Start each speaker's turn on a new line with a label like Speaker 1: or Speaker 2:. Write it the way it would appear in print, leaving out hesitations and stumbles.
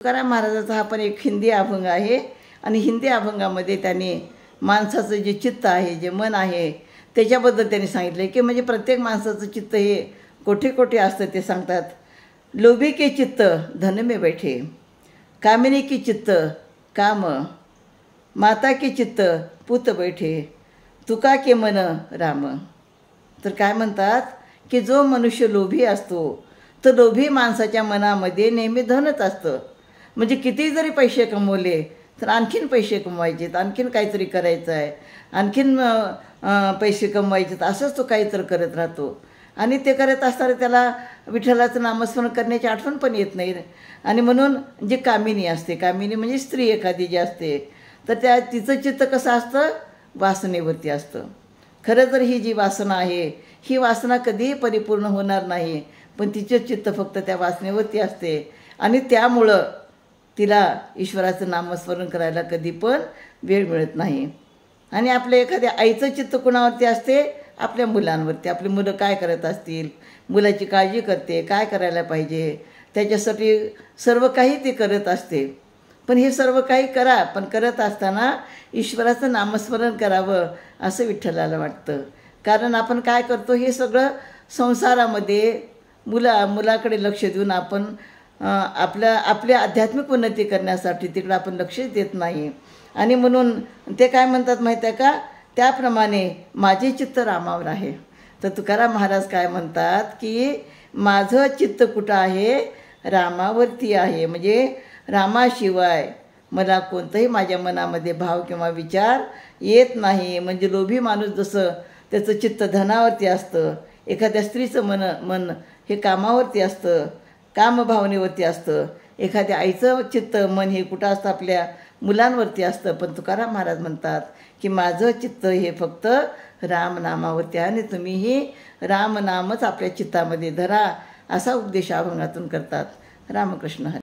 Speaker 1: तुकाराम महाराजाचा हा पण एक हिंदी अभंग आहे आणि हिंदी अभंगामध्ये त्यांनी माणसाचं जे चित्त आहे, जे मन आहे त्याच्याबद्दल त्यांनी सांगितलं की म्हणजे प्रत्येक माणसाचं चित्त हे कोठे कोठे असतं ते सांगतात। लोभी के चित्त धन में बैठे, कामिनी की चित्त काम, माता की चित्त पुत बैठे, तुका के मन राम। तर काय म्हणतात की जो मनुष्य लोभी असतो तर लोभी माणसाच्या मनामध्ये नेहमी धनच असतं। म्हणजे किती जरी पैसे कमवले तर आणखीन पैसे कमवायचेत, आणखीन काहीतरी करायचं आहे, आणखीन पैसे कमवायचेत, असंच तो काहीतरी करत राहतो। आणि ते करत असताना त्याला विठ्ठलाचं नामस्मरण करण्याची आठवण पण येत नाही। आणि म्हणून जी कामिनी असते, कामिनी म्हणजे स्त्री एखादी जी असते, तर तिचं चित्त कसं असतं, वासनेवरती असतं। खरं तर ही जी वासना आहे ही वासना कधीही परिपूर्ण होणार नाही, पण तिचं चित्त फक्त त्या वासनेवरती असते आणि त्यामुळं तिला ईश्वराचं नामस्मरण करायला कधी पण वेळ मिळत नाही। आणि आपल्या एखाद्या आईचं चित्त कुणावरती असते, आपल्या मुलांवरती। आपली मुलं काय करत असतील, मुलाची काळजी करते, काय करायला पाहिजे त्याच्यासाठी सर्व काही ती करत असते। पण हे सर्व काही करा, पण करत असताना ईश्वराचं नामस्मरण करावं असं विठ्ठलाला वाटतं। कारण आपण काय करतो, हे सगळं संसारामध्ये मुलाकडे लक्ष देऊन आपण आपल्या आध्यात्मिक उन्नती करण्यासाठी तिकडे आपण लक्ष देत नाही। आणि म्हणून ते काय म्हणतात माहीत आहे का, त्याप्रमाणे माझे चित्त रामावर आहे। तर तुकाराम महाराज काय म्हणतात की माझं चित्त कुठं आहे, रामावरती आहे। म्हणजे रामाशिवाय मला कोणतंही माझ्या मनामध्ये भाव किंवा विचार येत नाही। म्हणजे लोभी माणूस जसं त्याचं चित्त धनावरती असतं, एखाद्या स्त्रीचं मन हे कामावरती असतं, कामभावनेवरती असतं, एखाद्या आईचं चित्त मन हे कुठं असतं, आपल्या मुलांवरती असतं। पण तुकाराम महाराज म्हणतात की माझं चित्त हे फक्त रामनामावरती आहे आणि तुम्हीही रामनामच आपल्या चित्तामध्ये धरा, असा उपदेश अभंगातून करतात। रामकृष्ण हरी।